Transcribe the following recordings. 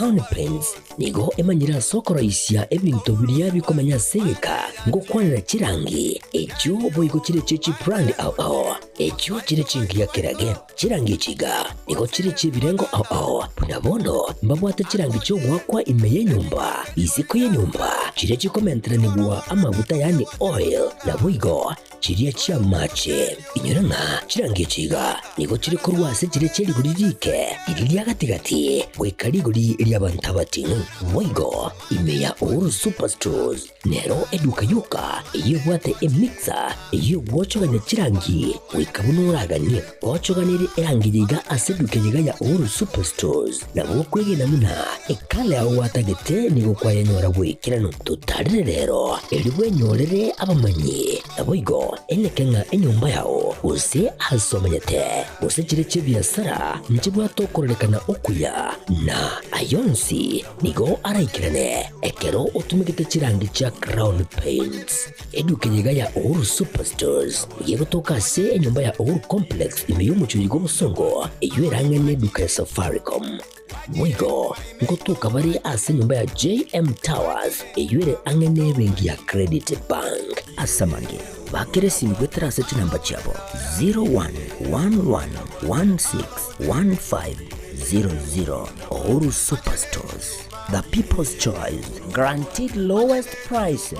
Crown Prince nigo emanyira soko raisia ebintu biria bikomanya segeka ngo kwanira chirangi ekyo boigo chire chichi brand ao ekyo chire chingia kirage chirangi chiga nigo chire chibirengo ao punabono mbabwate chirangi cyo gwakwa imeye nyumba isiko ye nyumba chire chikomentera nigwa amavuta yani oil na boigo chiria chia mache inyuranga chirangi chiga nigo chire kurwase chire cheri guririke iriria gatigati gwikariguri iria bantabatinu boigo imeya uru superstores nero eduka yuka iyo bwate emixer iyo gwochoganya chirangi wikabunuraganye gwochoganire erangi yiga aseduke yiga ya uru superstores na bokwege namuna ekale aho watagete nigo kwayanyora gwikirano tutarire rero eriwe nyorere abamanyi na boigo Ekeonga enyumba yao use asomanyete use chire chibiasara nchibwa tokorelekana okuya na ayonsi nigo araikirane ekero utumikite chirangi cha Crown Paints eduke yiga ya Uru Superstores yego toka se enyumba ya Uru Complex imeyumucho yigo musongo eyueranga neduka ya Safaricom Mwigo ngotuka bari ase nyumba ya JM Towers eyuere angene bengi ya Credit Bank asamange bakire sinigwetera seti namba chabo 0111161500 Uru Superstores, the people's choice, guaranteed lowest prices.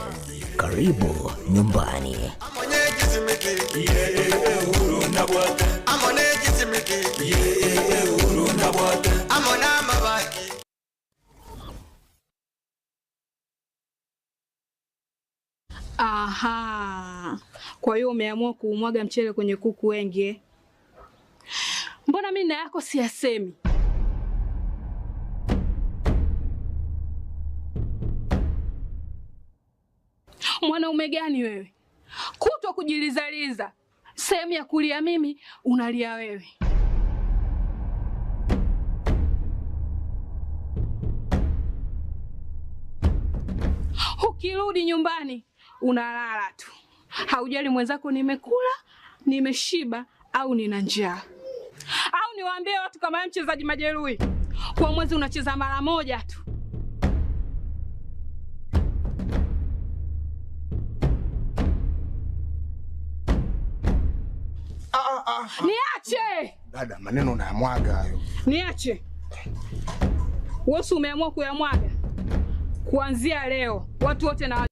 Karibu nyumbani. Aha. Kwa hiyo umeamua kuumwaga mchele kwenye kuku wengi. Mbona mimi na yako siyasemi? Mwanaume gani wewe? Kutwa kujilizaliza. Sehemu ya kulia mimi, unalia wewe. Ukirudi nyumbani, unalala tu. Haujali mwenzako nimekula, nimeshiba au nina njaa. Au niwaambie watu kama wewe mchezaji majeruhi. Kwa mwezi unacheza mara moja tu. Niache! Dada, maneno unayamwaga hayo. Niache. Wewe umeamua kuyamwaga. Kuanzia leo, watu wote na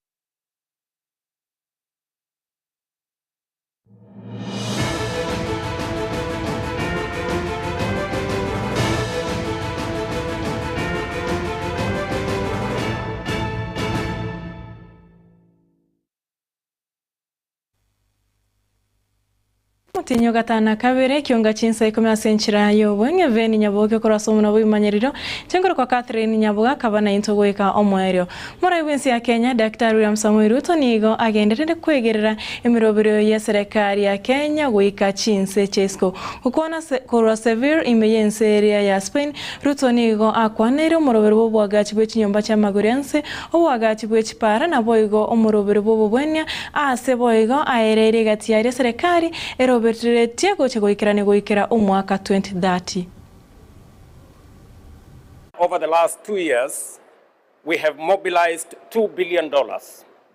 Tinyo gatana kabere Ekeonga Chinsa Ikomi asenchira yobonge veni Nyaboga korasomo na bimanyiriro cyangwa kwa Catherine Nyaboga kabana intogoika omwerio muri wensi ya Kenya Dr. William Samuel Ruto nigo agenderere kwegerera emirobero ya serikali ya Kenya goika Chinsa Chesco ukona kora severe emergency area ya Spain Ruto nigo akwanere omurobero bwagachi bw'ikinyomba cya Magorense obwagachi bw'ikipara na boigo omurobero bw'obwenya ase boigo aerere gati ya serikali eroberetie goche goikirane goikira omwaka 2030. Over the last 2 years, we have mobilized $2 billion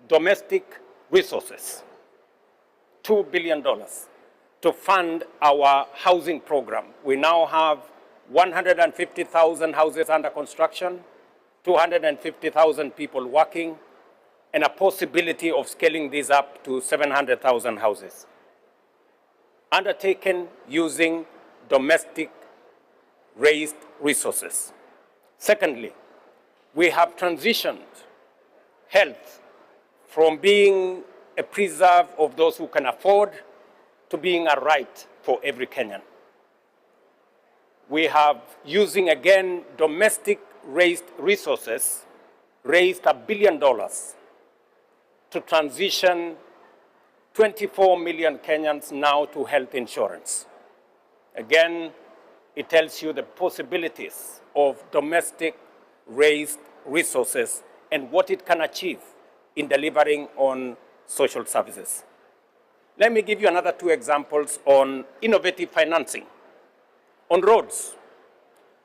domestic resources, $2 billion to fund our housing program. We now have 150,000 houses under construction, 250,000 people working, and a possibility of scaling this up to 700,000 houses. Undertaken using domestic raised resources. Secondly, we have transitioned health from being a preserve of those who can afford to being a right for every Kenyan. We have, using again domestic raised resources, raised $1 billion to transition 24 million Kenyans now to health insurance. Again, it tells you the possibilities of domestic raised resources and what it can achieve in delivering on social services. Let me give you another 2 examples on innovative financing. On roads,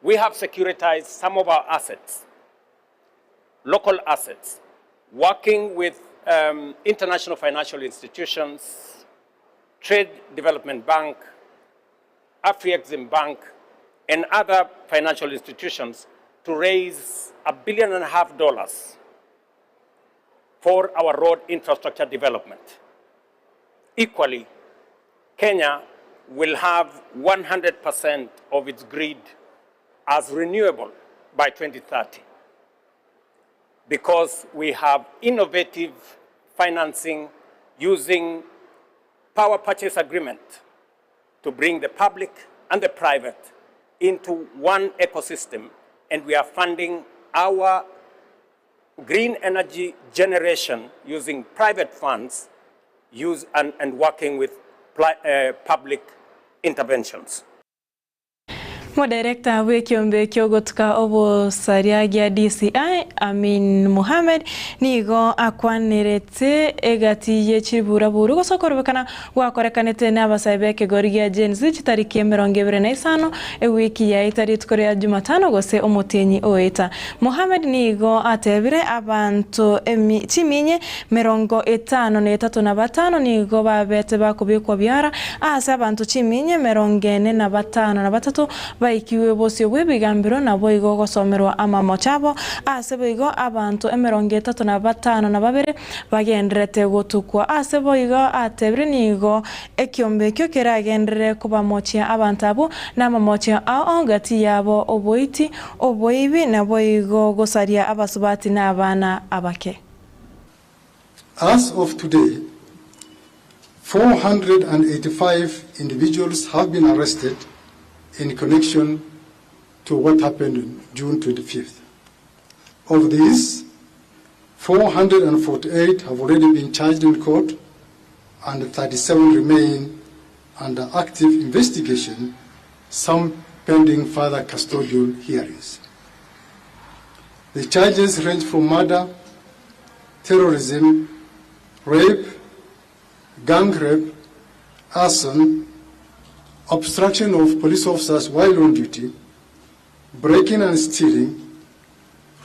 we have securitized some of our assets, local assets, working with international financial institutions, Trade Development Bank, Afri-Exim Bank, and other financial institutions to raise $1.5 billion for our road infrastructure development. Equally, Kenya will have 100% of its grid as renewable by 2030 because we have innovative financing using power purchase agreement to bring the public and the private into one ecosystem, and we are funding our green energy generation using private funds and working with public interventions. Mo director wekiombe kyogotuka obo sariagia DCI Amin Mohamed nigo akwanirete egati yechibura buru gosokorobekana wakorekanete n'abasaibe kegorigia Genzi chitariki 25 ewiki ya itari tukorea Jumatano gose omutenyi oeta. Mohamed nigo atebire abantu chiminye 53 nigo babete bakubikwa byara asa abantu chiminye 45 baikiwe bose bwebigambiro nabo igo gosomerwa amamo chabo asebo igo abantu 35 bagenderete gotukwa asebo igo atebire nigo ekiombe kyo keragendere kuba mochia abantu abo n'amamochia aongati yabo oboiti oboibi nabo igo gosaria abasubati n'abana abake. As of today, 485 individuals have been arrested in connection to what happened on June 25th. Of these, 448 have already been charged in court and 37 remain under active investigation, some pending further custodial hearings. The charges range from murder, terrorism, rape, gang rape, arson, obstruction of police officers while on duty, breaking and stealing,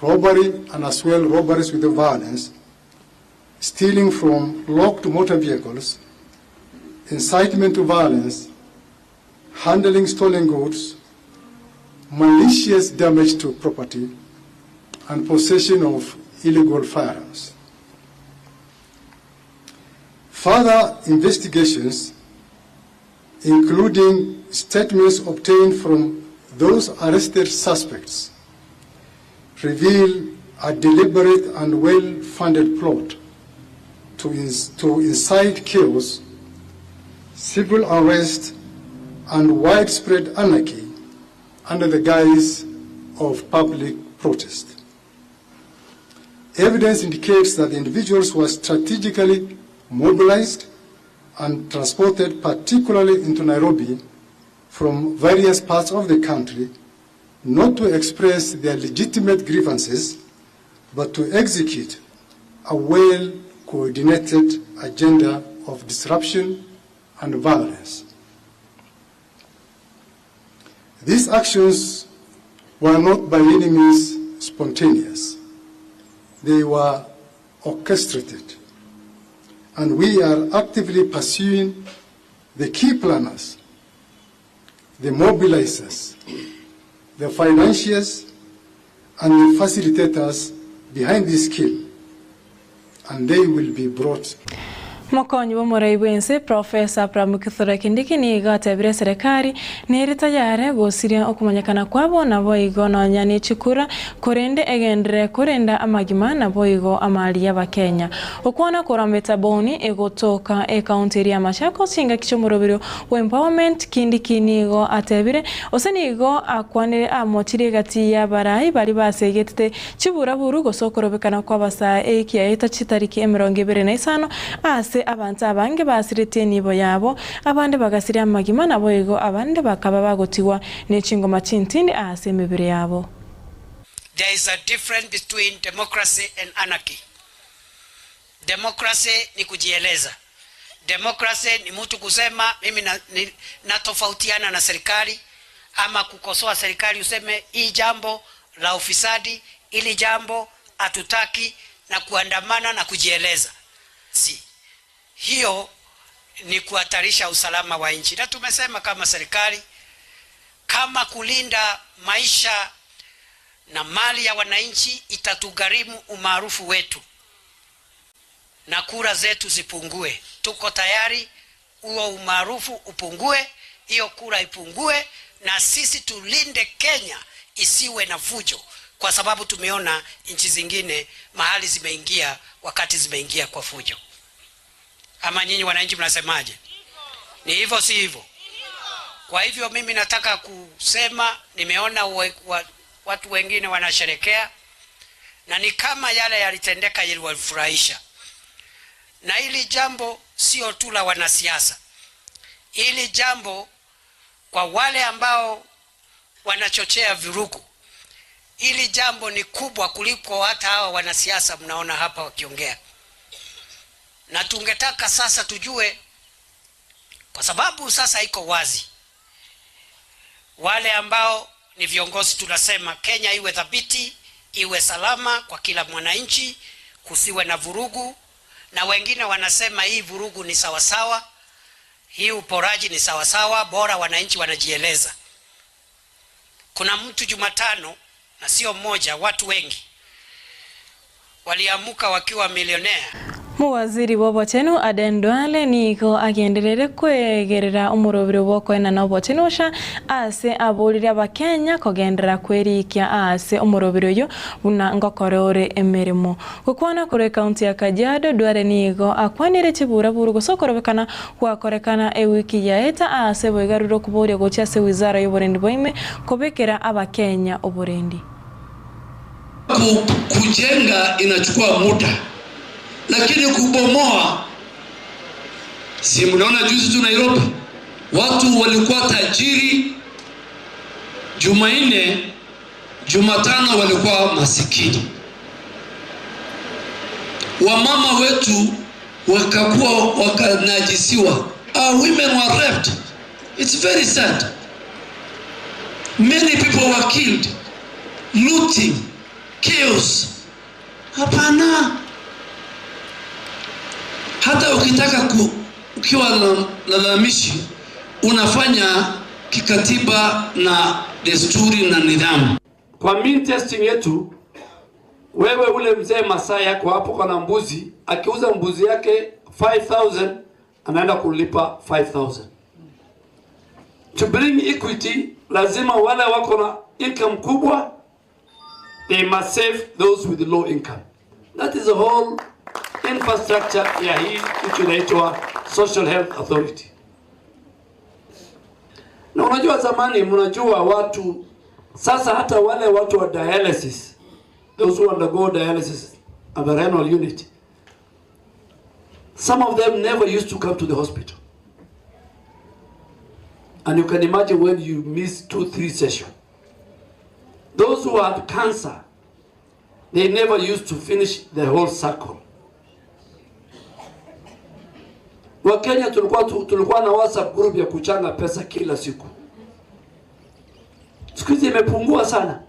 robbery and as well robberies with violence, stealing from locked motor vehicles, incitement to violence, handling stolen goods, malicious damage to property, and possession of illegal firearms. Further investigations, including statements obtained from those arrested suspects, reveal a deliberate and well-funded plot to incite chaos, civil unrest, and widespread anarchy under the guise of public protest. Evidence indicates that the individuals were strategically mobilized and transported particularly into Nairobi from various parts of the country, not to express their legitimate grievances, but to execute a well-coordinated agenda of disruption and violence. These actions were not by any means spontaneous. They were orchestrated, and we are actively pursuing the key planners, the mobilizers, the financiers, and the facilitators behind this scheme, and they will be brought. Mokonyi wa Moraiwense Professor Pramukithura Kindiki ni gatebire serikali nerita yare gosiria okumanyakana kwabo na boigo no nyani chikura korende egendere korenda amagima na boigo amali ya Kenya okwana korambeta boni egotoka county ya Machakos singa kichomorobiro wa empowerment Kindiki nigo atebire osenigo akwanire amochire gati ya barai bali basegete chiburaburu gosokorobekana kwabasa ekia eta chitariki 25 ase abantu abange basirite nibo yabo abande bagasira amagima nabo ego abande bakaba bagotiwa n'ekingoma cy'intindi ase mibire yabo. There is a difference between democracy and anarchy. Democracy ni kujieleza. Democracy ni mtu kusema mimi natofautiana na serikali, ama kukosoa serikali useme hii jambo la ufisadi, ili jambo hatutaki, na kuandamana na kujieleza. Hiyo ni kuhatarisha usalama wa nchi. Na tumesema kama serikali, kama kulinda maisha na mali ya wananchi itatugharimu umaarufu wetu na kura zetu zipungue, tuko tayari huo umaarufu upungue, hiyo kura ipungue, na sisi tulinde Kenya isiwe na fujo, kwa sababu tumeona nchi zingine mahali zimeingia wakati zimeingia kwa fujo. Ama nyinyi wananchi mnasemaje? Ni hivyo si hivyo? Kwa hivyo mimi nataka kusema, nimeona watu wengine wanasherekea, na ni kama yale yalitendeka yaliwafurahisha. Na hili jambo sio tu la wanasiasa. Hili jambo kwa wale ambao wanachochea vurugu, hili jambo ni kubwa kuliko hata hawa wanasiasa mnaona hapa wakiongea. Na tungetaka sasa tujue, kwa sababu sasa iko wazi, wale ambao ni viongozi tunasema Kenya iwe thabiti, iwe salama kwa kila mwananchi, kusiwe na vurugu. Na wengine wanasema hii vurugu ni sawasawa, hii uporaji ni sawasawa, bora wananchi wanajieleza. Kuna mtu Jumatano, na sio mmoja, watu wengi waliamuka wakiwa milionea. Muwaziri w'obotenu Aden Duale niko agenderere kwegerera umurobire w'okwena n'obotenusha ase abolire abakenya kogendera kwerikia ase umurobire yo buna ngokorore emirimo gukwana kure county ya Kajiado. Duale niko akwanire chibura buru gusokorobekana kwakorekana ewiki yaeta ase bwegaruro kuboria gocha ase wizara y'oburendi boime kobekera abakenya oburendi. Kujenga inachukua muda, lakini kubomoa, si mnaona juzi tu Nairobi watu walikuwa tajiri Jumanne, Jumatano walikuwa masikini. Wamama wetu wakakuwa wakanajisiwa. Our women were raped. It's very sad. Many people were killed. Looting, chaos. Hapana. Hata ukitaka ukiwa na lalamishi unafanya kikatiba na desturi na nidhamu. Kwa mean testing yetu, wewe ule mzee Masai yako hapo kwa mbuzi, akiuza mbuzi yake 5,000 anaenda kulipa 5,000. To bring equity, lazima wale wako na income kubwa, they must save those with low income. That is the whole infrastructure ya hii kitu inaitwa Social Health Authority. Na unajua zamani, mnajua watu sasa, hata wale watu wa dialysis, those who undergo dialysis at the renal unit, some of them never used to come to the hospital. And you can imagine when you miss 2-3 sessions. Those who had cancer, they never used to finish the whole cycle. Wakenya tulikuwa na WhatsApp group ya kuchanga pesa kila siku. Siku hizi imepungua sana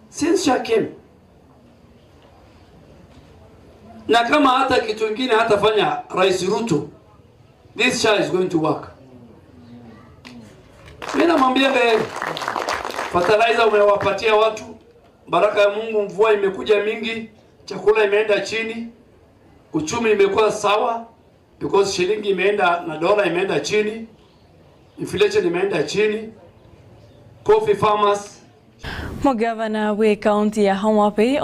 since she came. Na kama hata kitu kingine hatafanya Rais Ruto, this child is going to work. Mimi namwambia fertilizer umewapatia watu, baraka ya Mungu, mvua imekuja mingi, chakula imeenda chini, uchumi imekuwa sawa, because shilingi imeenda na dola imeenda chini, inflation imeenda chini. Coffee farmers. Mugavana we county ya Homa Bay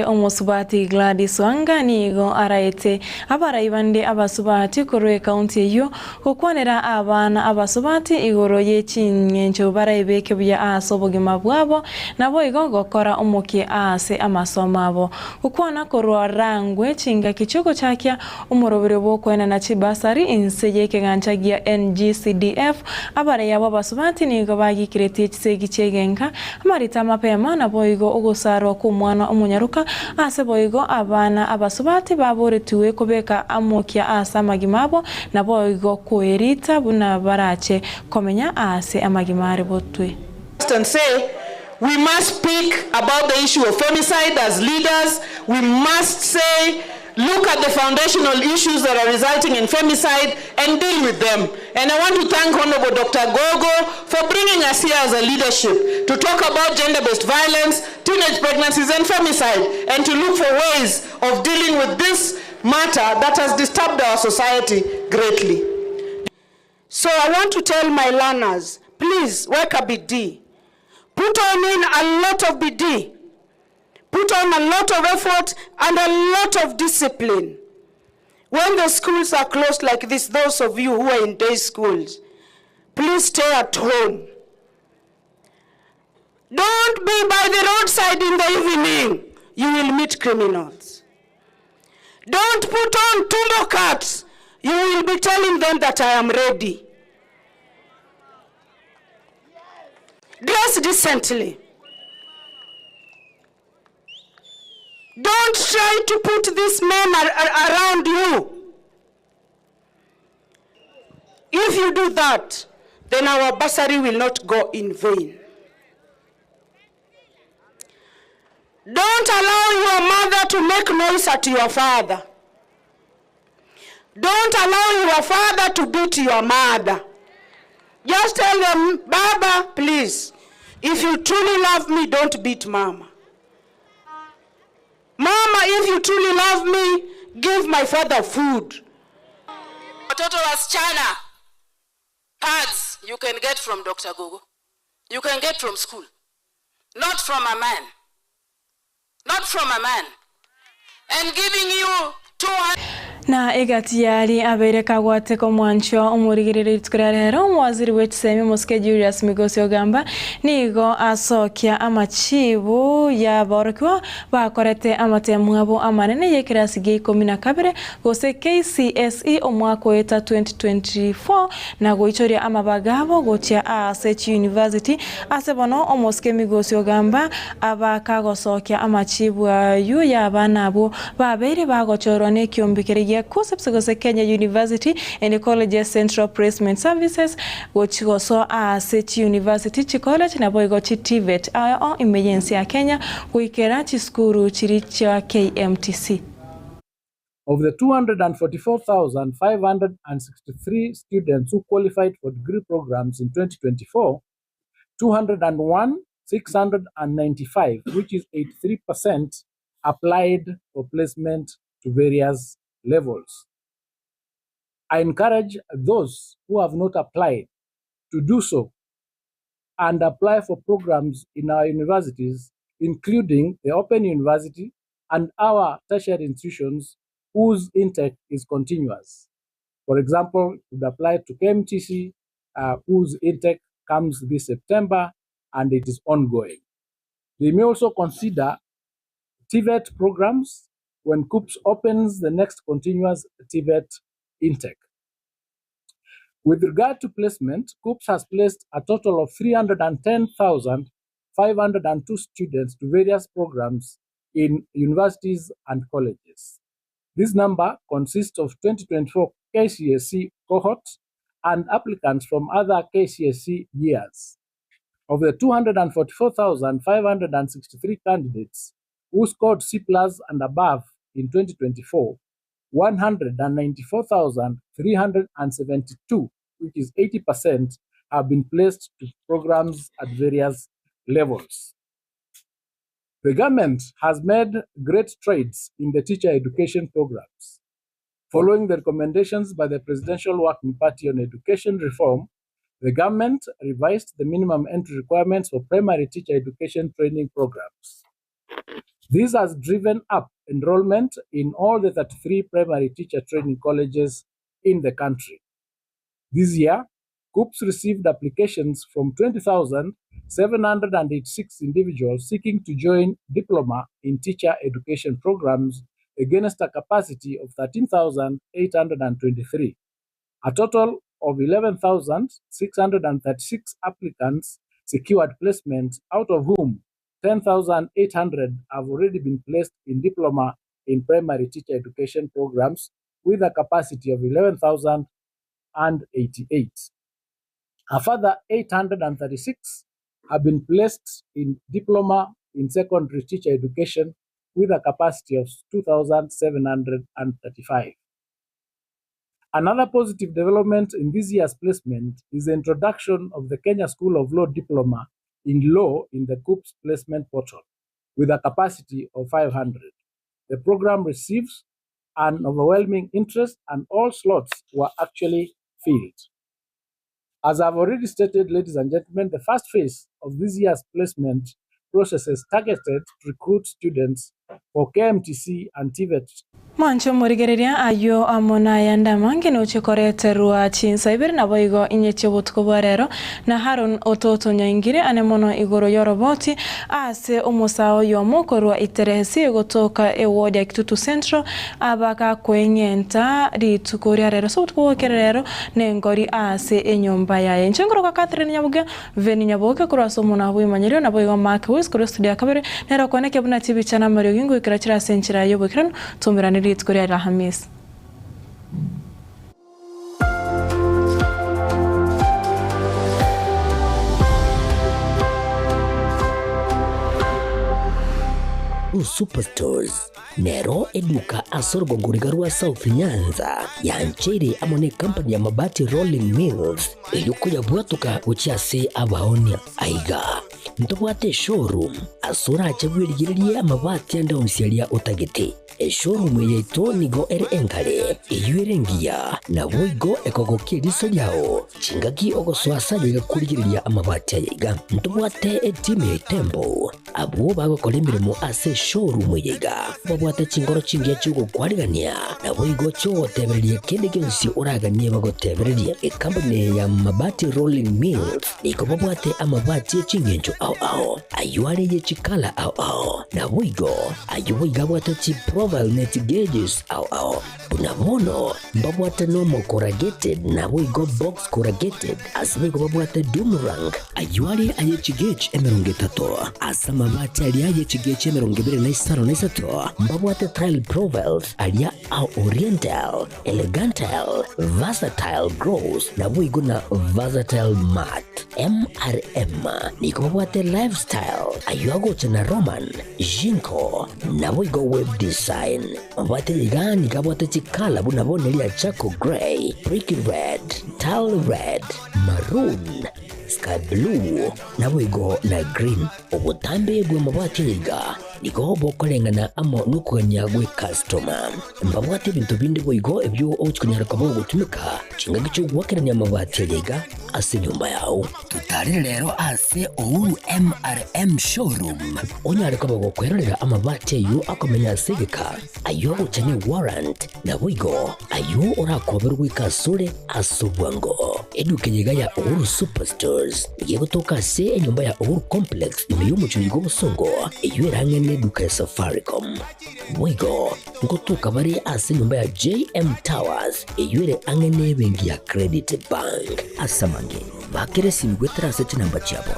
omosubati Gladys Wanga nigo araete abaraibande abasubati korwe county yo kokwanera abana abasubati igoro yechinyencho baraibeke bya asobogima bwabo nabo igo gokora omoke ase amasomo abo kokwana korwa rangwe chinga kichoko chakya umurobere bokwena na chibasari inseye keganchagia NGCDF abaraya abasubati nigo bagikirete chisegi chegenka amarita mapema na boigo ogosarwa ku mwana omunyaruka ase boigo abana abasubati baboretiwe kubeka amokia ase amagimabo na boigo kuerita buna barache komenya ase amagimare botwe. And say we must speak about the issue of femicide as leaders. We must say, look at the foundational issues that are resulting in femicide and deal with them. And I want to thank Honorable Dr. Gogo for bringing us here as a leadership to talk about gender-based violence, teenage pregnancies and femicide, and to look for ways of dealing with this matter that has disturbed our society greatly. So I want to tell my learners, please work a BD. Put on in a lot of BD. Put on a lot of effort and a lot of discipline. When the schools are closed like this, those of you who are in day schools, please stay at home. Don't be by the roadside in the evening. You will meet criminals. Don't put on tumbo cuts. You will be telling them that I am ready. Dress decently. Don't try to put these men around you. If you do that, then our bursary will not go in vain. Don't allow your mother to make noise at your father. Don't allow your father to beat your mother. Just tell them, Baba, please, if you truly love me, don't beat Mama. Mama, if you truly love me, give my father food. Watoto wasichana, pads you can get from Dr. Gogo. You can get from school. Not from a man. Not from a man. And giving you 200... Na egatiari abere kagwate ko mwancho omurigirire tkurarero mwaziri w'ekisemi Muske Julius Migosi ogamba nigo asokia amachibu ya borokwa bakorete amatemwabo amanene yekirasi ge 12 gose KCSE omwaka weta 2024 na goichoria amabagabo gotia ASH University asebono omuske Migosi ogamba abakagosokia amachibu ayu ya banabo babere bagochorwa n'ekyombikere Kusepsegose Kenya University and the College's Central Placement Services which also ASH University College na boigo TVET o emergency ya Kenya kuikera chiskuru chiricha KMTC. Of the 244,563 students who qualified for degree programs in 2024, 201,695, which is 83%, applied for placement to various levels. I encourage those who have not applied to do so and apply for programs in our universities, including the Open University and our tertiary institutions whose intake is continuous. For example, you would apply to KMTC, whose intake comes this September and it is ongoing. They may also consider TVET programs when KUPS opens the next continuous TVET intake. With regard to placement, KUPS has placed a total of 310,502 students to various programs in universities and colleges. This number consists of 2024 KCSE cohorts and applicants from other KCSE years. Of the 244,563 candidates who scored C+ and above in 2024, 194,372, which is 80%, have been placed to programs at various levels. The government has made great strides in the teacher education programs. Following the recommendations by the Presidential Working Party on education reform, the government revised the minimum entry requirements for primary teacher education training programs. This has driven up enrollment in all the 33 primary teacher training colleges in the country. This year, KUPS received applications from 20,786 individuals seeking to join diploma in teacher education programs against a capacity of 13,823. A total of 11,636 applicants secured placement, out of whom 10,800 have already been placed in diploma in primary teacher education programs with a capacity of 11,088. A further 836 have been placed in diploma in secondary teacher education with a capacity of 2,735. Another positive development in this year's placement is the introduction of the Kenya School of Law Diploma in Law in the COOPS placement portal with a capacity of 500. The program receives an overwhelming interest and all slots were actually filled. As I've already stated, ladies and gentlemen, the first phase of this year's placement processes targeted to recruit students for KMTC and TVET. Mancho murigereria ayo amona yanda mangene uchikorete rua Chinsa ibiri na boigo inyeche butuko rero na Haron ototo nyangire anemono igoro yoroboti ase umusao yomoko rua iterehesi gotoka ewodi ya Kitutu Central abaka kwenyenta ritukoria rero so butuko rero nengori ase enyomba yaye nchengoro kwa Catherine Nyaboga veni Nyaboga kura somo na hui manyerio na boigo Mark Wis kura studio kabere nero koneke buna TV chana Mario Gingo ikirachira senchira yobo kiran tumirani Korea Alhamis. Superstores Nero eduka asorgo ngurigarua South Nyanza ya nchere amone company ya mabati Rolling Mills eyuko ya bwatuka uchiase abaonia aiga ntobwate showroom asura achabwirigirie amabati anda umsialia utagete showroom yeto nigo enkale eyuerengia na boigo ekogokie riso yao chingaki ogoswasa biga kurigiriria amabati aiga ntobwate team tembo abo bagokolemiremo ase showroom yiga babwate chingoro chingia chugo kwarigania na boigo cho tebererie kende gensi uraganie bagotebererie company ya mabati Rolling Mills niko babwate amabati chingenjo au ayuare ye chikala au na boigo ayuiga bwate chi profile net gauges au bunabono babwate normal corrugated na boigo box corrugated asibigo babwate Dumerang ayuare aye chigage emerongetato asama mabati alia ye chigage emerongibere na isaro na isato babwate tile profiles alia au oriental elegantal versatile gross na boigo na versatile mat MRM niko babwate lifestyle ayuago chana Roman Jinko na boigo web design babwate ligani kabwate chikala bunabone lia Chaco Gray Brick Red Tile Red Maroon Sky Blue na boigo na Green obutambe gwe mabwate liga niko bokolengana amo nukonyagwe customer mbabwate bintu bindi boigo ebyo ochikunyara kabo gutumika chinga cyo gwakeranya mabati liga ase nyumba yao tutari rero ase Ouru MRM showroom onyare kabo gukwerera amabati yu akomenya segeka ayo uchane warrant na boigo ayo orakoberwa ikasure asubwango edukenyega ya Ouru Superstores igiye gutoka se enyumba ya Ouru Complex niyo mucunyigo busongo iyo erangene duka ya Safaricom boigo ngotuka bari ase nyumba ya JM Towers iyo ere angene bengi ya Credit Bank asamange bakere simgwetra sechi namba chabo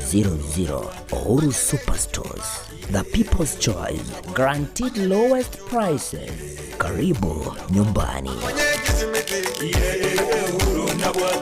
0111161500 Ouru Superstores, the people's choice, guaranteed lowest prices. Karibu nyumbani.